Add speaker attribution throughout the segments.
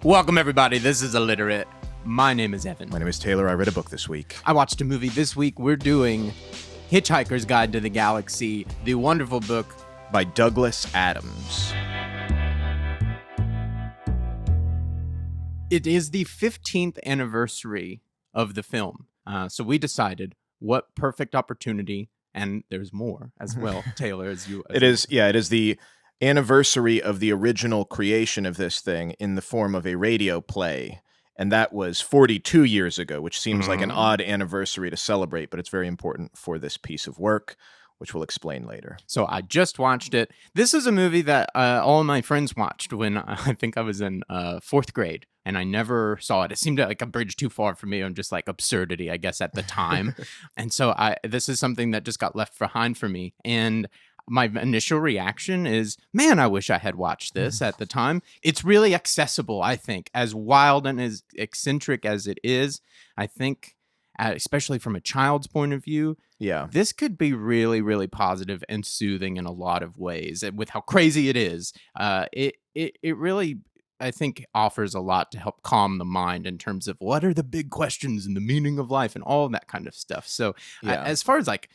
Speaker 1: Welcome, everybody. This is Illiterate. My name is Evan.
Speaker 2: My name is Taylor. I read a book this week.
Speaker 1: I watched a movie this week. We're doing Hitchhiker's Guide to the Galaxy, the wonderful book
Speaker 2: by Douglas Adams.
Speaker 1: It is the 15th anniversary of the film. So we decided what perfect opportunity, and there's more as well, Taylor, as you...
Speaker 2: It is the anniversary of the original creation of this thing in the form of a radio play. And that was 42 years ago, which seems like an odd anniversary to celebrate, but it's very important for this piece of work, which we'll explain later.
Speaker 1: So I just watched it. This is a movie that all of my friends watched when I think I was in fourth grade, and I never saw it. It seemed like a bridge too far for me on just like absurdity, I guess, at the time. And so this is something that just got left behind for me. And my initial reaction is, man, I wish I had watched this at the time. It's really accessible, I think. As wild and as eccentric as it is, I think, especially from a child's point of view, this could be really, really positive and soothing in a lot of ways. And with how crazy it is, it really, I think, offers a lot to help calm the mind in terms of what are the big questions and the meaning of life and all that kind of stuff. So as far as like,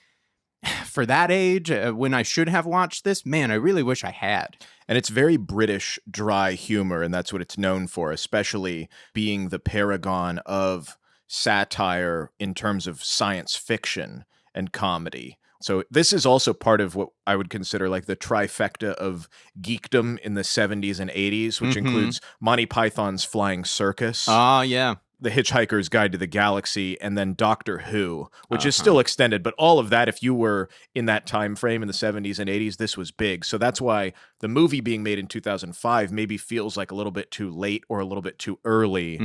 Speaker 1: for that age, when I should have watched this, man, I really wish I had.
Speaker 2: And it's very British dry humor, and that's what it's known for, especially being the paragon of satire in terms of science fiction and comedy. So this is also part of what I would consider like the trifecta of geekdom in the 70s and 80s, which includes Monty Python's Flying Circus.
Speaker 1: Oh, yeah.
Speaker 2: The Hitchhiker's Guide to the Galaxy, and then Doctor Who, which is still extended. But all of that, if you were in that time frame in the 70s and 80s, this was big. So that's why the movie being made in 2005 maybe feels like a little bit too late or a little bit too early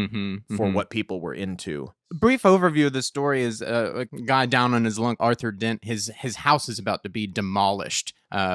Speaker 2: for what people were into.
Speaker 1: Brief overview of the story is a guy down on his luck, Arthur Dent. His house is about to be demolished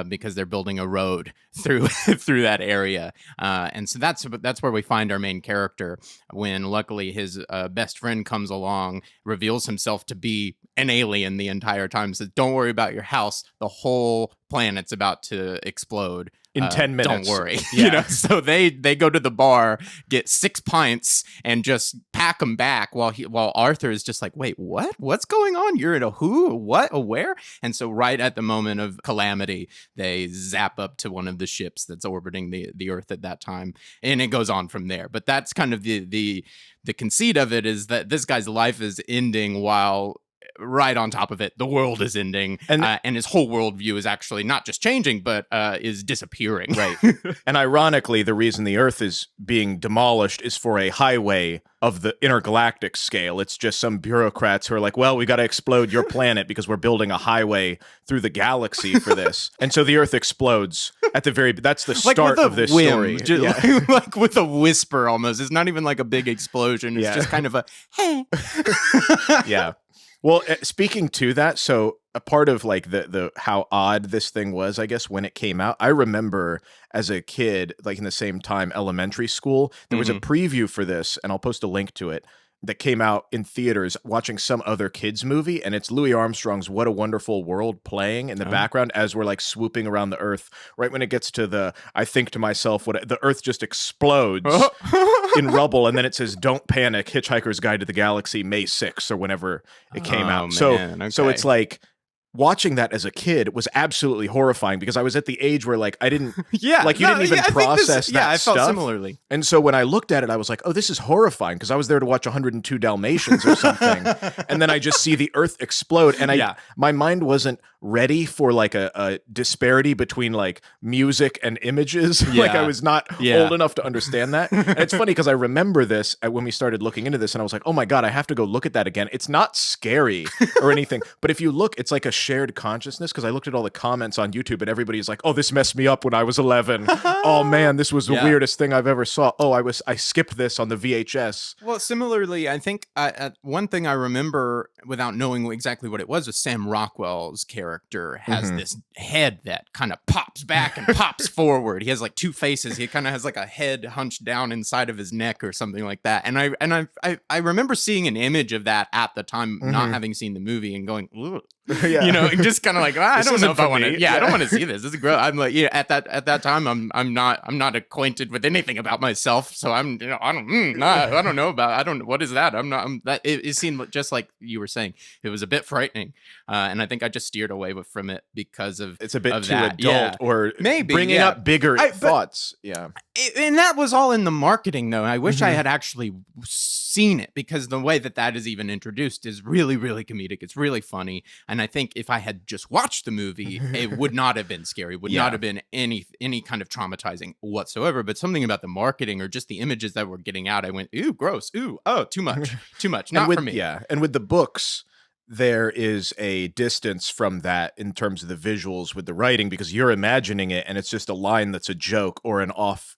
Speaker 1: because they're building a road through through that area, and so that's where we find our main character. When luckily his best friend comes along, reveals himself to be an alien the entire time. Says, "Don't worry about your house. The whole planet's about to explode."
Speaker 2: In 10 minutes.
Speaker 1: Don't worry.
Speaker 2: Yeah.
Speaker 1: So they go to the bar, get 6 pints, and just pack them back while Arthur is just like, wait, what? What's going on? You're at a who? What? A where? And so right at the moment of calamity, they zap up to one of the ships that's orbiting the Earth at that time. And it goes on from there. But that's kind of the conceit of it, is that this guy's life is ending while right on top of it, the world is ending, and his whole worldview is actually not just changing, but is disappearing.
Speaker 2: Right. And ironically, the reason the Earth is being demolished is for a highway of the intergalactic scale. It's just some bureaucrats who are like, well, we got to explode your planet because we're building a highway through the galaxy for this. And so the Earth explodes at the that's the start of this story.
Speaker 1: Like with a whisper almost. It's not even like a big explosion. It's just kind of a, hey.
Speaker 2: Yeah. Well, speaking to that, so a part of like the how odd this thing was, I guess, when it came out, I remember as a kid, like in the same time, elementary school, there was a preview for this, and I'll post a link to it, that came out in theaters watching some other kids movie, and it's Louis Armstrong's What a Wonderful World playing in the background as we're like swooping around the Earth. Right when it gets to I think to myself, the Earth just explodes in rubble, and then it says, "Don't panic, Hitchhiker's Guide to the Galaxy, May 6th," or whenever it came out.
Speaker 1: Man,
Speaker 2: so it's like, watching that as a kid was absolutely horrifying because I was at the age where like I didn't didn't even process that
Speaker 1: I
Speaker 2: stuff.
Speaker 1: felt similarly.
Speaker 2: And so when I looked at it, I was like, oh, this is horrifying, because I was there to watch 102 Dalmatians or something. And then I just see the Earth explode, and my mind wasn't ready for like a disparity between like music and images. Like I was not old enough to understand that. And it's funny because I remember this when we started looking into this, and I was like, oh my God, I have to go look at that again. It's not scary or anything, but if you look, it's like a shared consciousness, because I looked at all the comments on YouTube and everybody's like, oh, this messed me up when I was 11. Oh man, this was the weirdest thing I've ever saw. Oh, I skipped this on the VHS.
Speaker 1: Well, similarly, I think one thing I remember without knowing exactly what it was Sam Rockwell's character has this head that kind of pops back and pops forward. He has like two faces. He kind of has like a head hunched down inside of his neck or something like that. And I remember seeing an image of that at the time, not having seen the movie, and going, ooh.
Speaker 2: Yeah.
Speaker 1: You know, and just kind of like, I
Speaker 2: This
Speaker 1: don't know
Speaker 2: isn't
Speaker 1: if I
Speaker 2: for
Speaker 1: want to.
Speaker 2: me.
Speaker 1: Yeah, I
Speaker 2: Yeah.
Speaker 1: don't want to see this. This is gross. I'm like, yeah, at that time, I'm not acquainted with anything about myself, so I don't know about. I don't. What is that? I'm not. That it seemed just like you were saying. It was a bit frightening, and I think I just steered away from it because of
Speaker 2: It's a bit
Speaker 1: of
Speaker 2: too
Speaker 1: that.
Speaker 2: adult,
Speaker 1: Yeah.
Speaker 2: or
Speaker 1: Maybe,
Speaker 2: bringing
Speaker 1: yeah.
Speaker 2: up bigger
Speaker 1: But
Speaker 2: thoughts. Yeah.
Speaker 1: and that was all in the marketing, though. I wish I
Speaker 2: Mhm.
Speaker 1: had actually seen it, because the way that is even introduced is really, really comedic. It's really funny, and I think if I had just watched the movie, it would not have been scary. Would
Speaker 2: Yeah.
Speaker 1: not have been any kind of traumatizing whatsoever. But something about the marketing or just the images that were getting out, I went, ooh, gross. Ooh, oh, too much, too much. Not
Speaker 2: with,
Speaker 1: for me.
Speaker 2: Yeah, and with the books, there is a distance from that in terms of the visuals with the writing, because you're imagining it and it's just a line that's a joke or an off,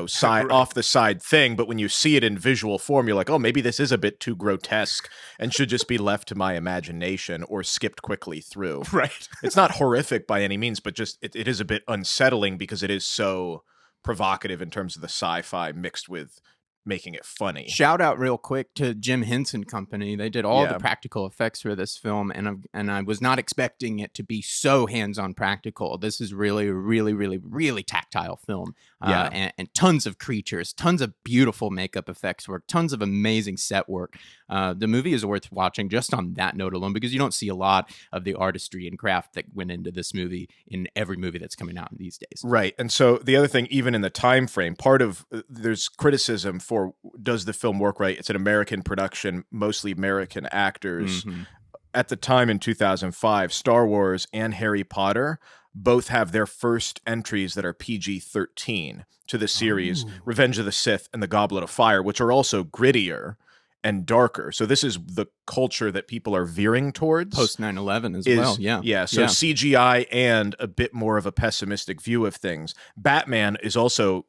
Speaker 2: side
Speaker 1: Right.
Speaker 2: off the side thing. But when you see it in visual form, you're like, oh, maybe this is a bit too grotesque and should just be left to my imagination or skipped quickly through.
Speaker 1: Right.
Speaker 2: It's not horrific by any means, but just it is a bit unsettling because it is so provocative in terms of the sci-fi mixed with making it funny.
Speaker 1: Shout out real quick to Jim Henson Company. They did all
Speaker 2: Yeah.
Speaker 1: the practical effects for this film, and I was not expecting it to be so hands-on practical. This is really, really, really, really tactile film.
Speaker 2: Yeah.
Speaker 1: And tons of creatures, tons of beautiful makeup effects work, tons of amazing set work. The movie is worth watching just on that note alone, because you don't see a lot of the artistry and craft that went into this movie in every movie that's coming out these days.
Speaker 2: Right. And so the other thing, even in the time frame, part of there's criticism for, does the film work right? It's an American production, mostly American actors.
Speaker 1: Mhm.
Speaker 2: At the time in 2005, Star Wars and Harry Potter both have their first entries that are PG-13 to the series,
Speaker 1: Oh.
Speaker 2: Revenge of the Sith and The Goblet of Fire, which are also grittier and darker. So this is the culture that people are veering towards.
Speaker 1: Post 9/11 as well. Yeah.
Speaker 2: Yeah. So CGI and a bit more of a pessimistic view of things. Batman is also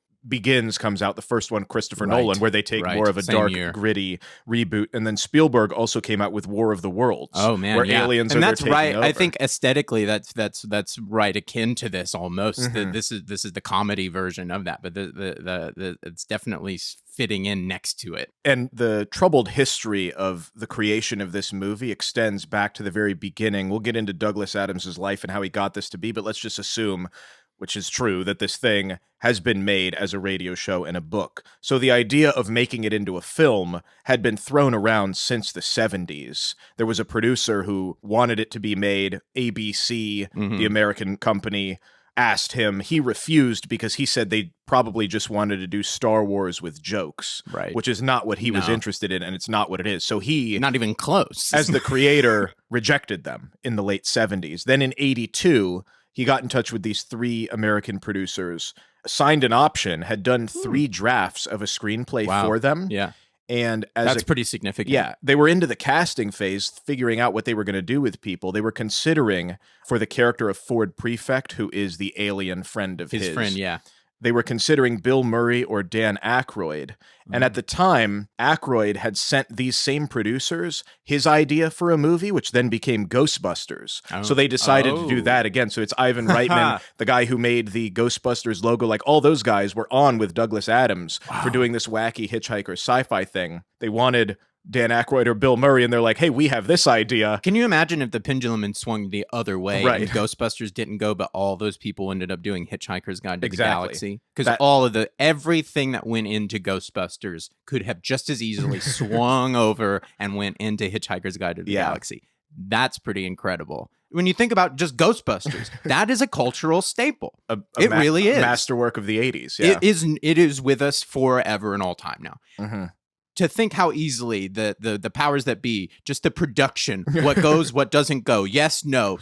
Speaker 2: comes out, the first one, Christopher
Speaker 1: Right.
Speaker 2: Nolan, where they take
Speaker 1: Right.
Speaker 2: more of a
Speaker 1: Same
Speaker 2: dark,
Speaker 1: year.
Speaker 2: gritty reboot. And then Spielberg also came out with War of the Worlds.
Speaker 1: Oh man,
Speaker 2: where
Speaker 1: yeah.
Speaker 2: aliens
Speaker 1: and
Speaker 2: are
Speaker 1: that's
Speaker 2: there taking
Speaker 1: right. I
Speaker 2: over.
Speaker 1: think aesthetically, that's right akin to this almost.
Speaker 2: Mhm.
Speaker 1: This is the comedy version of that, but the it's definitely fitting in next to it.
Speaker 2: And the troubled history of the creation of this movie extends back to the very beginning. We'll get into Douglas Adams's life and how he got this to be, but let's just assume, which is true, that this thing has been made as a radio show and a book. So the idea of making it into a film had been thrown around since the 70s. There was a producer who wanted it to be made. ABC,
Speaker 1: Mhm.
Speaker 2: the American company, asked him. He refused because he said they probably just wanted to do Star Wars with jokes,
Speaker 1: Right.
Speaker 2: which is not what he was
Speaker 1: No.
Speaker 2: interested in, and it's not what it is. So he,
Speaker 1: Not even close.
Speaker 2: as the creator, rejected them in the late 70s. Then in 82, he got in touch with these 3 American producers, signed an option, had done 3 drafts of a screenplay
Speaker 1: Wow.
Speaker 2: for them.
Speaker 1: Yeah,
Speaker 2: And as
Speaker 1: that's pretty significant.
Speaker 2: yeah, they were into the casting phase, figuring out what they were going to do with people. They were considering for the character of Ford Prefect, who is the alien friend of his.
Speaker 1: his friend. Yeah,
Speaker 2: They were considering Bill Murray or Dan Aykroyd. And at the time, Aykroyd had sent these same producers his idea for a movie, which then became Ghostbusters.
Speaker 1: Oh.
Speaker 2: So they decided to do
Speaker 1: Oh.
Speaker 2: that again. So it's Ivan Reitman, the guy who made the Ghostbusters logo. Like, all those guys were on with Douglas Adams for doing this wacky Hitchhiker sci-fi thing. They wanted Dan Aykroyd or Bill Murray, and they're like, hey, we have this idea.
Speaker 1: Can you imagine if the pendulum had swung the other way
Speaker 2: Right.
Speaker 1: and Ghostbusters didn't go, but all those people ended up doing Hitchhiker's Guide to
Speaker 2: Exactly.
Speaker 1: the Galaxy? Because
Speaker 2: That-
Speaker 1: everything that went into Ghostbusters could have just as easily swung over and went into Hitchhiker's Guide to the
Speaker 2: Yeah.
Speaker 1: Galaxy. That's pretty incredible. When you think about just Ghostbusters, that is a cultural staple. It really is.
Speaker 2: Masterwork of the 80s. Yeah.
Speaker 1: It is with us forever and all time now.
Speaker 2: Mhm.
Speaker 1: To think how easily the powers that be, just the production, what goes, what doesn't go, yes, no.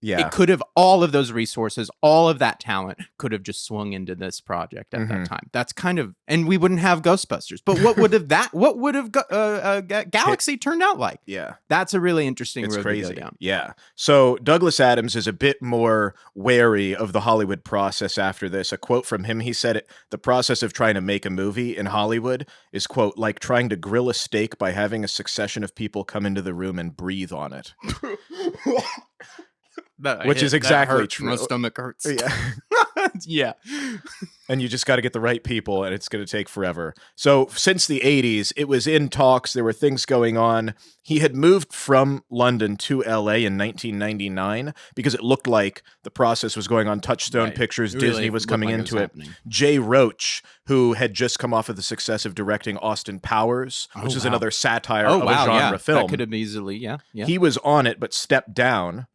Speaker 2: Yeah.
Speaker 1: It could have, all of those resources, all of that talent could have just swung into this project at that time. That's kind of, and we wouldn't have Ghostbusters. But what would have Galaxy turned out like?
Speaker 2: Yeah.
Speaker 1: That's a really interesting
Speaker 2: It's
Speaker 1: road
Speaker 2: crazy.
Speaker 1: to go down.
Speaker 2: Yeah. So Douglas Adams is a bit more wary of the Hollywood process after this. A quote from him, he said, the process of trying to make a movie in Hollywood is, quote, like trying to grill a steak by having a succession of people come into the room and breathe on it. Which is exactly
Speaker 1: hurt.
Speaker 2: true.
Speaker 1: My stomach hurts.
Speaker 2: Yeah.
Speaker 1: Yeah.
Speaker 2: And you just got to get the right people, and it's going to take forever. So since the 80s, it was in talks. There were things going on. He had moved from London to LA in 1999 because it looked like the process was going on. Touchstone Pictures,
Speaker 1: Really
Speaker 2: Disney was coming
Speaker 1: looked like
Speaker 2: into
Speaker 1: it
Speaker 2: it.
Speaker 1: was happening.
Speaker 2: Jay Roach, who had just come off of the success of directing Austin Powers, which is another satire of a genre film.
Speaker 1: That could have easily, yeah.
Speaker 2: He was on it, but stepped down.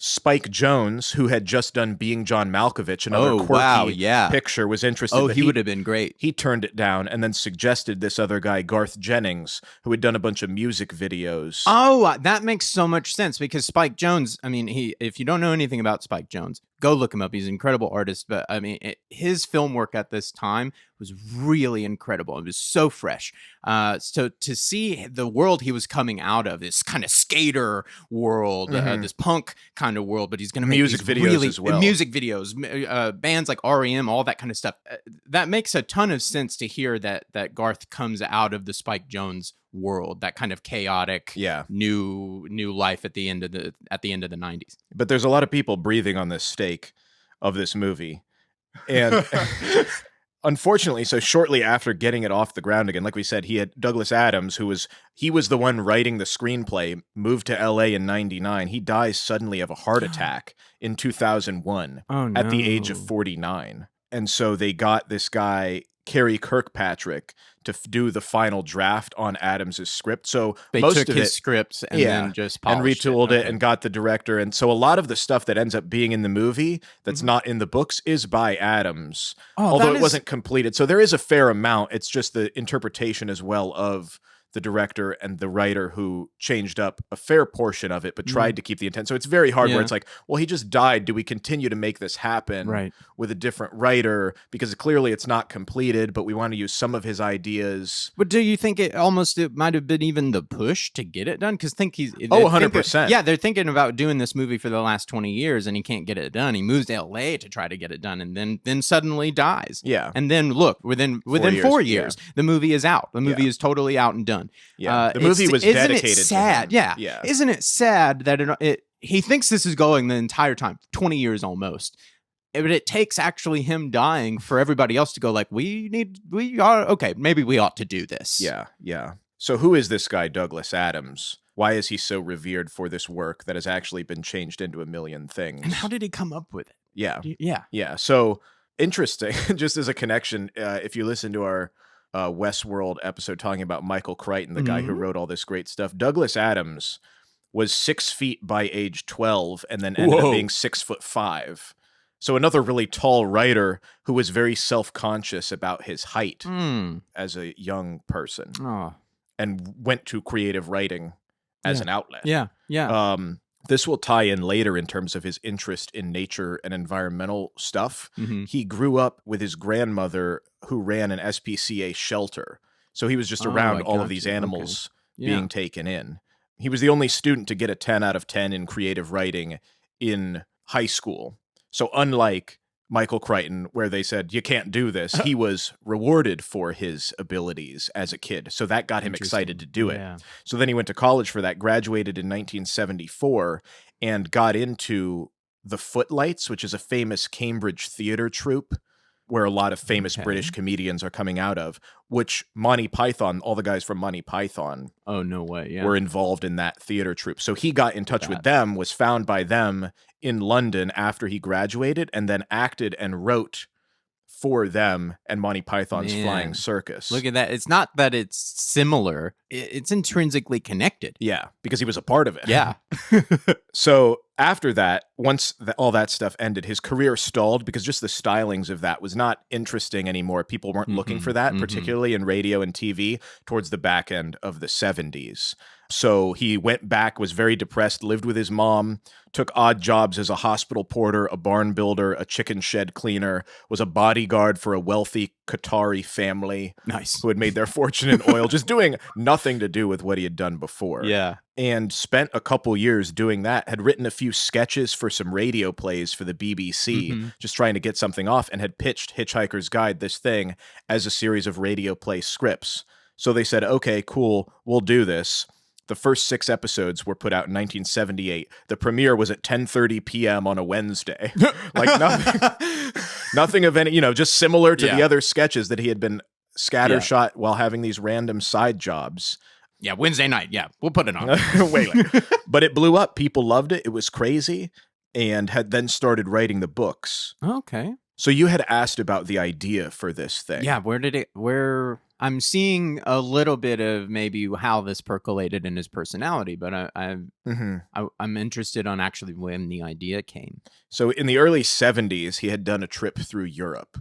Speaker 2: Spike Jonze, who had just done Being John Malkovich, another quirky picture, was interested.
Speaker 1: Oh,
Speaker 2: but
Speaker 1: he would have been great.
Speaker 2: He turned it down and then suggested this other guy, Garth Jennings, who had done a bunch of music videos.
Speaker 1: Oh, that makes so much sense because Spike Jonze, I mean, if you don't know anything about Spike Jonze, go look him up. He's an incredible artist, but I mean, his film work at this time was really incredible. It was so fresh. So to see the world he was coming out of, this kind of skater world, this punk kind of world, but he's going to make
Speaker 2: music videos as well.
Speaker 1: Music videos, bands like REM, all that kind of stuff. That makes a ton of sense to hear that Garth comes out of the Spike Jonze world, that kind of chaotic, new life at the end of the 90s.
Speaker 2: But there's a lot of people breathing on this stake of this movie, and unfortunately, so shortly after getting it off the ground again, like we said, he had Douglas Adams, he was the one writing the screenplay, moved to LA in 99. He dies suddenly of a heart attack in 2001 at the age of 49. And so they got this guy, Kerry Kirkpatrick, to do the final draft on Adams's script. So
Speaker 1: they
Speaker 2: most
Speaker 1: took
Speaker 2: of
Speaker 1: his
Speaker 2: it,
Speaker 1: script and then just polished
Speaker 2: and retooled it and got the director. And so a lot of the stuff that ends up being in the movie that's not in the books is by Adams, although it wasn't completed. So there is a fair amount. It's just the interpretation as well of the director and the writer who changed up a fair portion of it, but tried to keep the intent. So it's very hard where it's like, well, he just died. Do we continue to make this happen with a different writer? Because clearly it's not completed, but we want to use some of his ideas.
Speaker 1: But do you think it might have been even the push to get it done? Because
Speaker 2: 100%.
Speaker 1: Yeah, they're thinking about doing this movie for the last 20 years and he can't get it done. He moves to LA to try to get it done and then suddenly dies.
Speaker 2: Yeah.
Speaker 1: And then look, within 4 years, the movie is out. The movie is totally out and done.
Speaker 2: Yeah, the movie was dedicated.
Speaker 1: Isn't it sad?
Speaker 2: To him.
Speaker 1: Yeah. Isn't it sad that he thinks this is going the entire time, 20 years almost, but it takes actually him dying for everybody else to go like, maybe we ought to do this.
Speaker 2: Yeah. So who is this guy, Douglas Adams? Why is he so revered for this work that has actually been changed into a million things?
Speaker 1: And how did he come up with it?
Speaker 2: Yeah. So interesting. Just as a connection, if you listen to our Westworld episode talking about Michael Crichton, the guy who wrote all this great stuff, Douglas Adams was 6 feet by age 12 and then ended up being 6'5". So another really tall writer who was very self-conscious about his height as a young person and went to creative writing as an outlet.
Speaker 1: Yeah.
Speaker 2: This will tie in later in terms of his interest in nature and environmental stuff. He grew up with his grandmother who ran an SPCA shelter. So he was just around all of these animals being taken in. He was the only student to get a 10 out of 10 in creative writing in high school. So unlike Michael Crichton, where they said, you can't do this, he was rewarded for his abilities as a kid. So that got him excited to do it. Yeah. So then he went to college for that, graduated in 1974, and got into the Footlights, which is a famous Cambridge theater troupe where a lot of famous British comedians are coming out of, which Monty Python, all the guys from Monty Python were involved in that theater troupe. So he got in touch with them, was found by them in London after he graduated, and then acted and wrote for them and Monty Python's Flying Circus.
Speaker 1: Look at that. It's not that it's similar. It's intrinsically connected.
Speaker 2: Yeah, because he was a part of it.
Speaker 1: Yeah.
Speaker 2: So after that, once all that stuff ended, his career stalled because just the stylings of that was not interesting anymore. People weren't looking for that, particularly in radio and TV towards the back end of the 70s. So he went back, was very depressed, lived with his mom, took odd jobs as a hospital porter, a barn builder, a chicken shed cleaner, was a bodyguard for a wealthy Qatari family who had made their fortune in oil, just doing nothing to do with what he had done before.
Speaker 1: Yeah.
Speaker 2: And spent a couple years doing that, had written a few sketches for some radio plays for the BBC, just trying to get something off, and had pitched Hitchhiker's Guide, this thing, as a series of radio play scripts. So they said, okay, cool, we'll do this. The first 6 episodes were put out in 1978. The premiere was at 10:30 p.m. on a Wednesday. Like nothing of any, just similar to the other sketches that he had been scattershot while having these random side jobs.
Speaker 1: Yeah, Wednesday night. Yeah, we'll put it on.
Speaker 2: Wait. But it blew up. People loved it. It was crazy, and had then started writing the books.
Speaker 1: Okay.
Speaker 2: So you had asked about the idea for this thing.
Speaker 1: Yeah, where I'm seeing a little bit of maybe how this percolated in his personality, but I'm interested on actually when the idea came.
Speaker 2: So in the early 70s, he had done a trip through Europe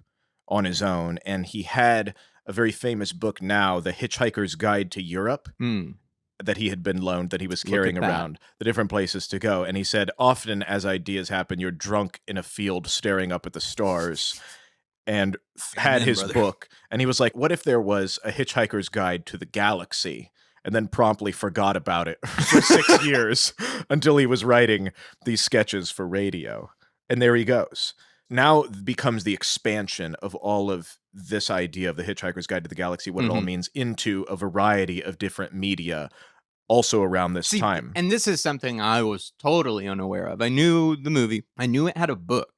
Speaker 2: on his own, and he had a very famous book now, The Hitchhiker's Guide to Europe, that he had been loaned, that he was carrying around, the different places to go. And he said, often as ideas happen, you're drunk in a field staring up at the stars, and had his book. And he was like, what if there was a Hitchhiker's Guide to the Galaxy? And then promptly forgot about it for 6 years until he was writing these sketches for radio. And there he goes. Now becomes the expansion of all of this idea of the Hitchhiker's Guide to the Galaxy, what it all means, into a variety of different media also around this time.
Speaker 1: And this is something I was totally unaware of. I knew the movie. I knew it had a book.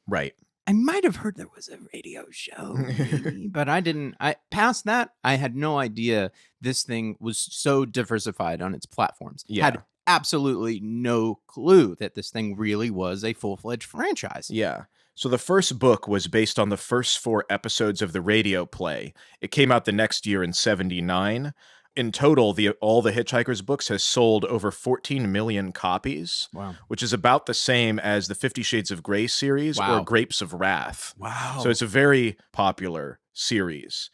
Speaker 2: Right.
Speaker 1: I might have heard there was a radio show, maybe, but I didn't. Past that, I had no idea this thing was so diversified on its platforms.
Speaker 2: Yeah.
Speaker 1: Had absolutely no clue that this thing really was a full-fledged franchise.
Speaker 2: Yeah. So the first book was based on the first 4 episodes of the radio play. It came out the next year in 79. In total, all the Hitchhiker's books has sold over 14 million copies, which is about the same as the 50 Shades of Grey series or Grapes of Wrath.
Speaker 1: Wow.
Speaker 2: So it's a very popular series.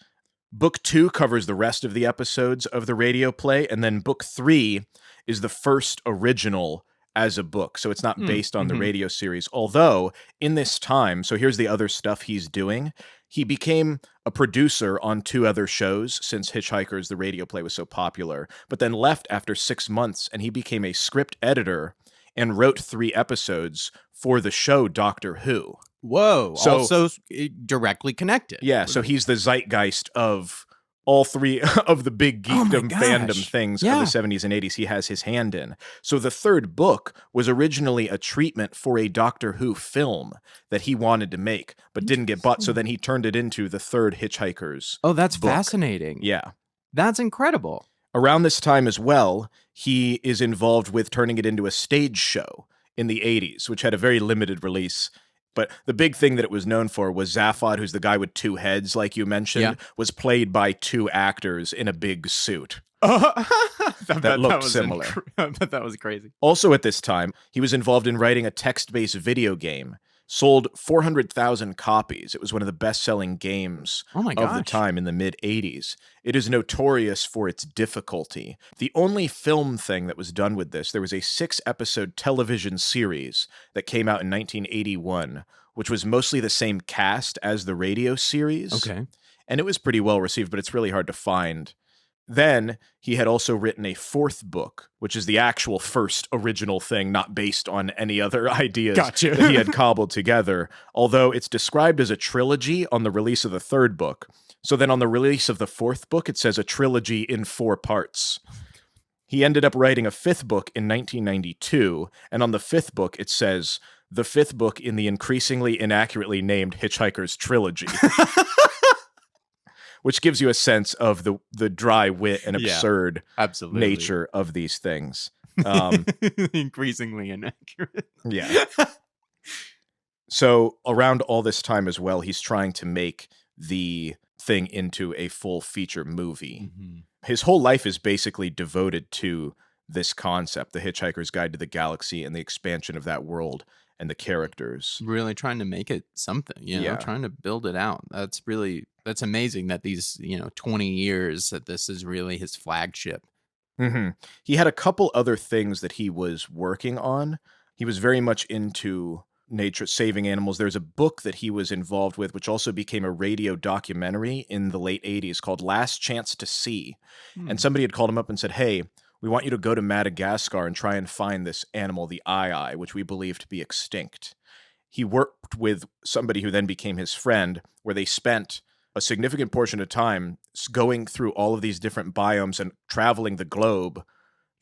Speaker 2: Book 2 covers the rest of the episodes of the radio play, and then book 3 is the first original as a book. So it's not based on the radio series. Although, in this time, so here's the other stuff he's doing. He became a producer on 2 other shows since Hitchhikers, the radio play, was so popular, but then left after 6 months, and he became a script editor and wrote 3 episodes for the show Doctor Who.
Speaker 1: Whoa.
Speaker 2: So,
Speaker 1: also directly connected.
Speaker 2: Yeah, so he's the zeitgeist of all 3 of the big geekdom fandom things of the 70s and 80s he has his hand in. So the 3rd book was originally a treatment for a Doctor Who film that he wanted to make, but didn't get bought. So then he turned it into the 3rd Hitchhiker's
Speaker 1: that's
Speaker 2: book.
Speaker 1: fascinating.
Speaker 2: Yeah.
Speaker 1: That's incredible.
Speaker 2: Around this time as well, he is involved with turning it into a stage show in the 80s, which had a very limited release. But the big thing that it was known for was Zaphod, who's the guy with 2 heads, like you mentioned, was played by 2 actors in a big suit. That looked similar.
Speaker 1: But that was crazy.
Speaker 2: Also at this time, he was involved in writing a text-based video game. Sold 400,000 copies. It was one of the best-selling games of the time in the mid-'80s. It is notorious for its difficulty. The only film thing that was done with this, there was a 6-episode television series that came out in 1981, which was mostly the same cast as the radio series.
Speaker 1: Okay.
Speaker 2: And it was pretty well received, but it's really hard to find. Then he had also written a 4th book, which is the actual first original thing, not based on any other ideas that he had cobbled together, although it's described as a trilogy on the release of the 3rd book. So then on the release of the 4th book, it says a trilogy in 4 parts. He ended up writing a 5th book in 1992, and on the 5th book, it says, the 5th book in the increasingly inaccurately named Hitchhiker's Trilogy. Which gives you a sense of the dry wit and absurd nature of these things.
Speaker 1: Increasingly inaccurate.
Speaker 2: Yeah. So around all this time as well, he's trying to make the thing into a full feature movie. His whole life is basically devoted to this concept, The Hitchhiker's Guide to the Galaxy, and the expansion of that world and the characters.
Speaker 1: Really trying to make it something, trying to build it out. That's amazing that these, 20 years that this is really his flagship.
Speaker 2: He had a couple other things that he was working on. He was very much into nature, saving animals. There's a book that he was involved with, which also became a radio documentary in the late 80s called Last Chance to See. And somebody had called him up and said, hey, we want you to go to Madagascar and try and find this animal, the eye, which we believe to be extinct. He worked with somebody who then became his friend, where they spent a significant portion of time going through all of these different biomes and traveling the globe,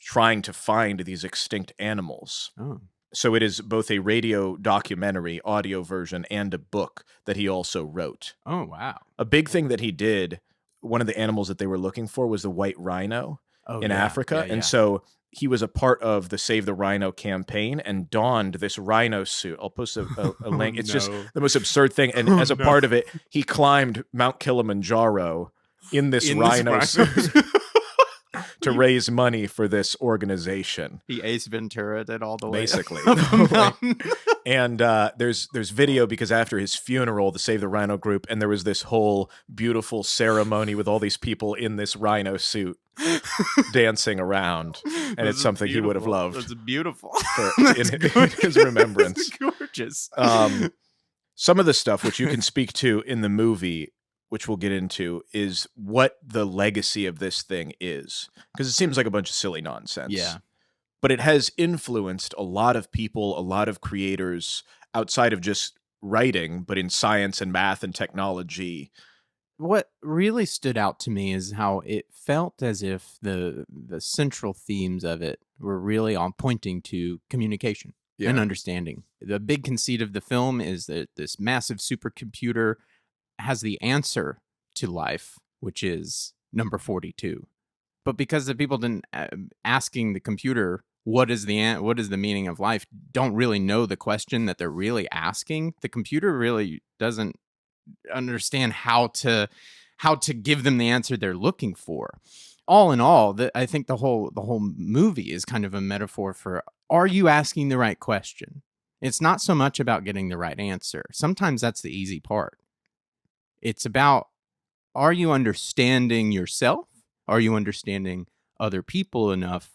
Speaker 2: trying to find these extinct animals.
Speaker 1: Oh.
Speaker 2: So it is both a radio documentary, audio version, and a book that he also wrote.
Speaker 1: Oh, wow.
Speaker 2: A big thing that he did, one of the animals that they were looking for was the white rhino in Africa. And so he was a part of the Save the Rhino campaign and donned this rhino suit. I'll post a link. It's just the most absurd thing. And as a part of it, he climbed Mount Kilimanjaro in this rhino suit. To raise money for this organization.
Speaker 1: He Ace Ventura did all the way.
Speaker 2: Basically. And there's video because after his funeral, the Save the Rhino group, and there was this whole beautiful ceremony with all these people in this rhino suit dancing around. And it's something he would have loved.
Speaker 1: That's beautiful.
Speaker 2: In his remembrance.
Speaker 1: That's gorgeous.
Speaker 2: Some of the stuff which you can speak to in the movie, which we'll get into, is what the legacy of this thing is. Because it seems like a bunch of silly nonsense.
Speaker 1: Yeah.
Speaker 2: But it has influenced a lot of people, a lot of creators outside of just writing, but in science and math and technology.
Speaker 1: What really stood out to me is how it felt as if the central themes of it were really on pointing to communication and understanding. The big conceit of the film is that this massive supercomputer has the answer to life, which is number 42. But because the people didn't asking the computer what is the meaning of life don't really know the question that they're really asking, the computer really doesn't understand how to give them the answer they're looking for. All in all, I think the whole movie is kind of a metaphor for, are you asking the right question? It's not so much about getting the right answer. Sometimes that's the easy part. It's about, are you understanding yourself? Are you understanding other people enough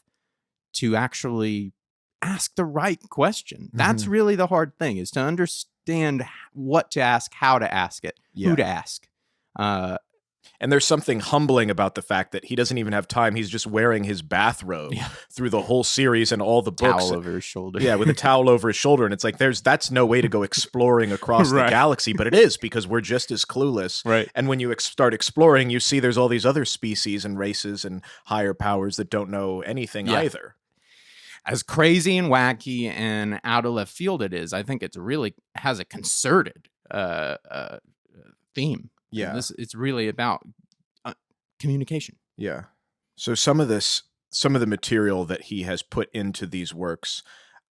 Speaker 1: to actually ask the right question? That's really the hard thing, is to understand what to ask, how to ask it, who to ask.
Speaker 2: And there's something humbling about the fact that he doesn't even have time. He's just wearing his bathrobe through the whole series and all the books.
Speaker 1: Towel over his shoulder.
Speaker 2: Yeah, with a towel over his shoulder. And it's like, that's no way to go exploring across the galaxy, but it is, because we're just as clueless.
Speaker 1: Right.
Speaker 2: And when you start exploring, you see there's all these other species and races and higher powers that don't know anything either.
Speaker 1: As crazy and wacky and out of left field it is, I think it really has a concerted theme.
Speaker 2: Yeah.
Speaker 1: It's really about communication.
Speaker 2: Yeah. So some of the material that he has put into these works,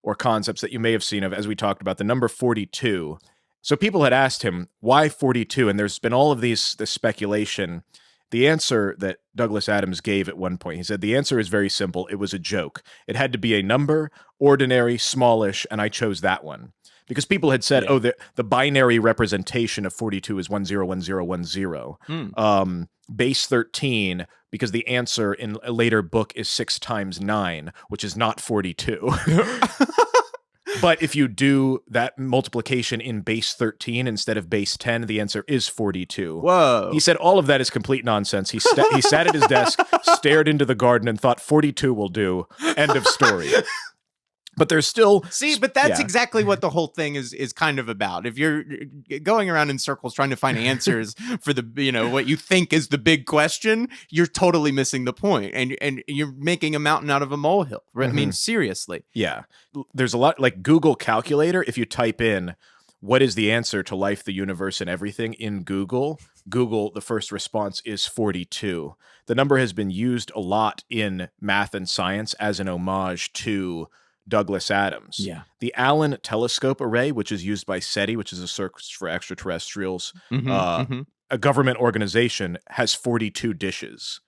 Speaker 2: or concepts that you may have seen of, as we talked about, the number 42. So people had asked him, why 42? And there's been all of this speculation. The answer that Douglas Adams gave at one point, he said, the answer is very simple. It was a joke. It had to be a number, ordinary, smallish, and I chose that one. Because people had said, the binary representation of 42 is 101010. Base 13, because the answer in a later book is 6 times 9, which is not 42. But if you do that multiplication in base 13 instead of base 10, the answer is 42.
Speaker 1: Whoa.
Speaker 2: He said all of that is complete nonsense. He sat at his desk, stared into the garden, and thought 42 will do. End of story. But there's still...
Speaker 1: See, but that's exactly what the whole thing is kind of about. If you're going around in circles trying to find answers for what you think is the big question, you're totally missing the point. And you're making a mountain out of a molehill. Right? I mean, seriously.
Speaker 2: Yeah. There's a lot, like Google Calculator, if you type in, what is the answer to life, the universe, and everything in Google, the first response is 42. The number has been used a lot in math and science as an homage to Douglas Adams.
Speaker 1: Yeah.
Speaker 2: The Allen Telescope Array, which is used by SETI, which is a search for extraterrestrials, a government organization, has 42 dishes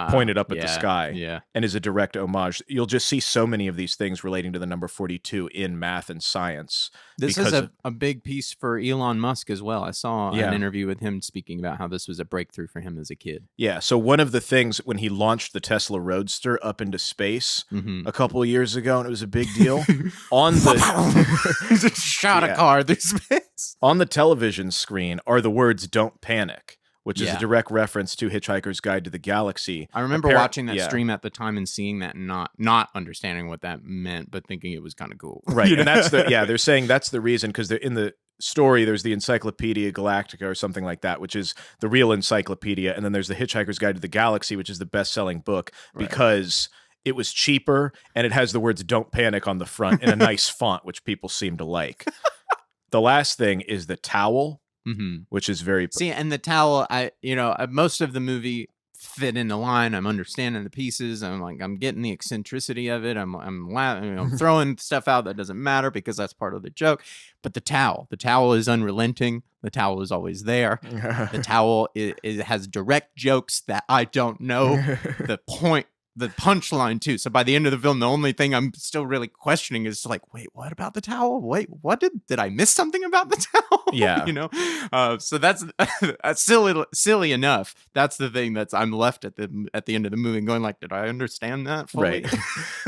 Speaker 2: pointed up at the sky and is a direct homage. You'll just see so many of these things relating to the number 42 in math and science.
Speaker 1: This is a big piece for Elon Musk as well. I saw an interview with him speaking about how this was a breakthrough for him as a kid. Yeah.
Speaker 2: So one of the things when he launched the Tesla Roadster up into space a couple of years ago, and it was a big deal, on the
Speaker 1: shot a car through space.
Speaker 2: On the television screen are the words "Don't panic," which is a direct reference to Hitchhiker's Guide to the Galaxy.
Speaker 1: I remember watching that stream at the time and seeing that and not understanding what that meant, but thinking it was kind of cool.
Speaker 2: Right. And that's they're saying that's the reason, because they're in the story, there's the Encyclopedia Galactica or something like that, which is the real encyclopedia. And then there's the Hitchhiker's Guide to the Galaxy, which is the best-selling book, because it was cheaper, and it has the words "Don't Panic" on the front in a nice font, which people seem to like. The last thing is the towel, which is very...
Speaker 1: See, and the towel, most of the movie fit in the line. I'm understanding the pieces. I'm getting the eccentricity of it. I'm throwing stuff out that doesn't matter because that's part of the joke. But the towel is unrelenting. The towel is always there. The towel it has direct jokes that I don't know the punchline too. So by the end of the film, the only thing I'm still really questioning is like, wait, what about the towel? Wait, what did I miss something about the towel?
Speaker 2: Yeah.
Speaker 1: So that's silly enough. That's the thing I'm left at the end of the movie going like, did I understand that fully?
Speaker 2: Right.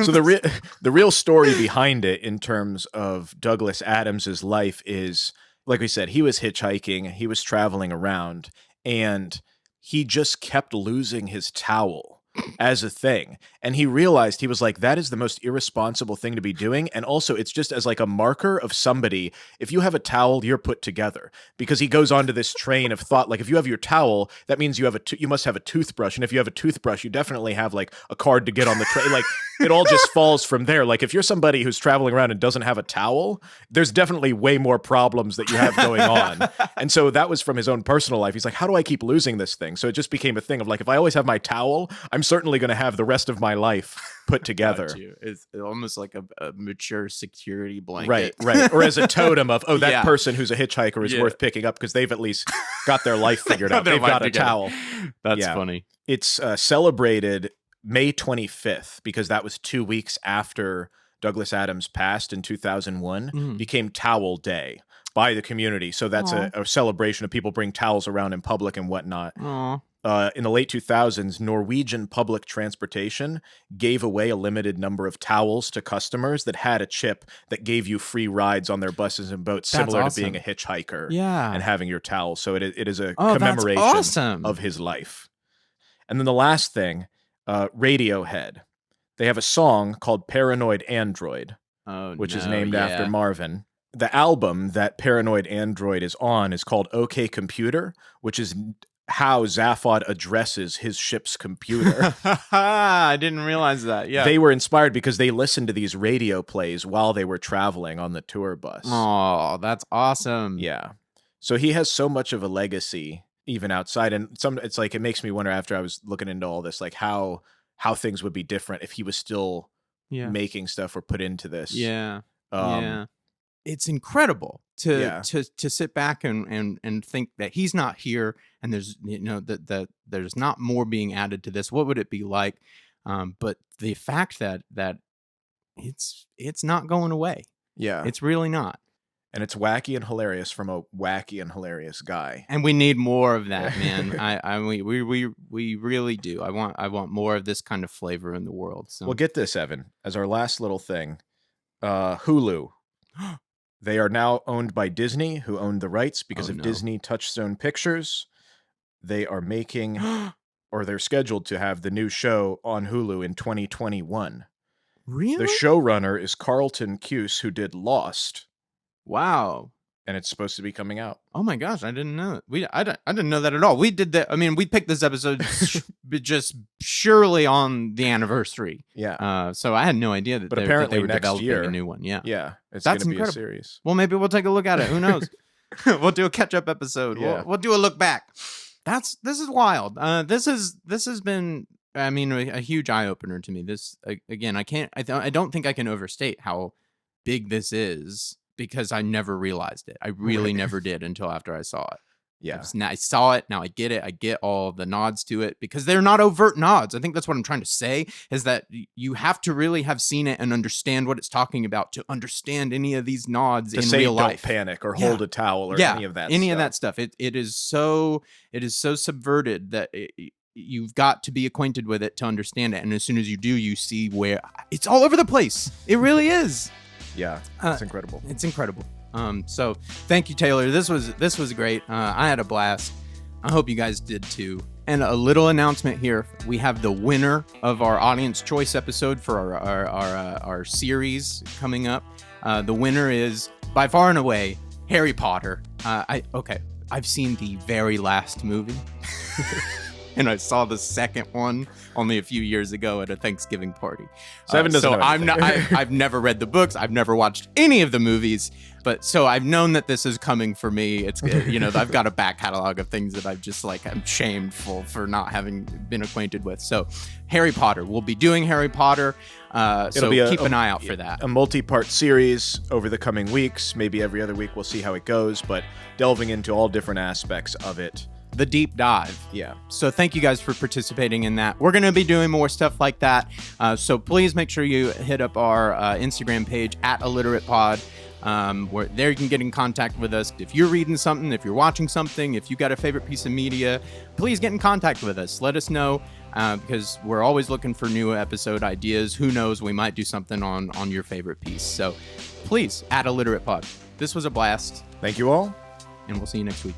Speaker 2: So the real story behind it in terms of Douglas Adams's life is, like we said, he was hitchhiking, he was traveling around, and he just kept losing his towel as a thing. And he realized, he was like, that is the most irresponsible thing to be doing. And also it's just as like a marker of somebody, if you have a towel, you're put together. Because he goes on to this train of thought, like if you have your towel, that means you must have a toothbrush. And if you have a toothbrush, you definitely have like a card to get on the train. Like it all just falls from there. Like if you're somebody who's traveling around and doesn't have a towel, there's definitely way more problems that you have going on. And so that was from his own personal life. He's like, how do I keep losing this thing? So it just became a thing of like, if I always have my towel, I'm certainly going to have the rest of my life put together.
Speaker 1: It's almost like a mature security blanket.
Speaker 2: Right. Or as a totem of, that person who's a hitchhiker is worth picking up because they've at least got their life figured out. They've got a towel.
Speaker 1: That's funny.
Speaker 2: It's celebrated May 25th because that was 2 weeks after Douglas Adams passed in 2001, became Towel Day by the community. So that's a celebration of people bring towels around in public and whatnot. In the late 2000s, Norwegian public transportation gave away a limited number of towels to customers that had a chip that gave you free rides on their buses and boats, similar to being a hitchhiker and having your towel. So it is a commemoration of his life. And then the last thing, Radiohead. They have a song called Paranoid Android, which is named after Marvin. The album that Paranoid Android is on is called OK Computer, which is how Zaphod addresses his ship's computer.
Speaker 1: I didn't realize that. Yeah.
Speaker 2: They were inspired because they listened to these radio plays while they were traveling on the tour bus.
Speaker 1: Oh, that's awesome.
Speaker 2: Yeah. So he has so much of a legacy even outside. And it's like, it makes me wonder after I was looking into all this, like how things would be different if he was still making stuff or put into this.
Speaker 1: Yeah. It's incredible to sit back and think that he's not here and there's that there's not more being added to this. What would it be like? But the fact that it's not going away.
Speaker 2: Yeah.
Speaker 1: It's really not.
Speaker 2: And it's wacky and hilarious from a wacky and hilarious guy.
Speaker 1: And we need more of that, man. We really do. I want more of this kind of flavor in the world. So.
Speaker 2: Well, get this, Evan, as our last little thing. Hulu. They are now owned by Disney, who owned the rights because of Disney Touchstone Pictures. They are making, or they're scheduled to have the new show on Hulu in 2021.
Speaker 1: Really?
Speaker 2: The showrunner is Carlton Cuse, who did Lost.
Speaker 1: Wow.
Speaker 2: And it's supposed to be coming out.
Speaker 1: Oh my gosh, I didn't know it. I didn't know that at all. We did that. I mean, we picked this episode just surely on the anniversary.
Speaker 2: Yeah.
Speaker 1: So I had no idea that,
Speaker 2: apparently
Speaker 1: they were
Speaker 2: next
Speaker 1: developing
Speaker 2: year,
Speaker 1: a new one. Yeah.
Speaker 2: Yeah. It's
Speaker 1: That's
Speaker 2: going to be
Speaker 1: incredible.
Speaker 2: a series.
Speaker 1: Well, maybe we'll take a look at it. Who knows? We'll do a catch-up episode.
Speaker 2: Yeah.
Speaker 1: We'll do a look back. This is wild. This has been, I mean, a huge eye-opener to me. This, again, I don't think I can overstate how big this is. Because I never realized it. I really never did until after I saw it.
Speaker 2: Yeah.
Speaker 1: I saw it. Now I get it. I get all the nods to it because they're not overt nods. I think that's what I'm trying to say is that you have to really have seen it and understand what it's talking about to understand any of these nods in real life.
Speaker 2: Don't panic or hold a towel or any of that stuff.
Speaker 1: It is so subverted that you've got to be acquainted with it to understand it. And as soon as you do, you see where it's all over the place. It really is.
Speaker 2: Yeah, it's incredible.
Speaker 1: It's incredible. So thank you, Taylor. This was great. I had a blast. I hope you guys did too. And a little announcement here: we have the winner of our audience choice episode for our series coming up. The winner is by far and away Harry Potter. I've seen the very last movie. and I saw the second one only a few years ago at a Thanksgiving party.
Speaker 2: Seven doesn't
Speaker 1: so
Speaker 2: know anything.
Speaker 1: I've never read the books. I've never watched any of the movies, but so I've known that this is coming for me. It's, I've got a back catalog of things that I've just I'm shameful for not having been acquainted with. So Harry Potter, we'll be doing Harry Potter. So keep an eye out for that.
Speaker 2: A multi-part series over the coming weeks, maybe every other week. We'll see how it goes, but delving into all different aspects of it.
Speaker 1: The deep dive.
Speaker 2: Yeah.
Speaker 1: So thank you guys for participating in that. We're going to be doing more stuff like that. So please make sure you hit up our Instagram page at illiteratepod. Where there you can get in contact with us. If you're reading something, if you're watching something, if you got a favorite piece of media, please get in contact with us. Let us know, because we're always looking for new episode ideas. Who knows, we might do something on your favorite piece. So please, at illiterate pod. This was a blast.
Speaker 2: Thank you all.
Speaker 1: And we'll see you next week.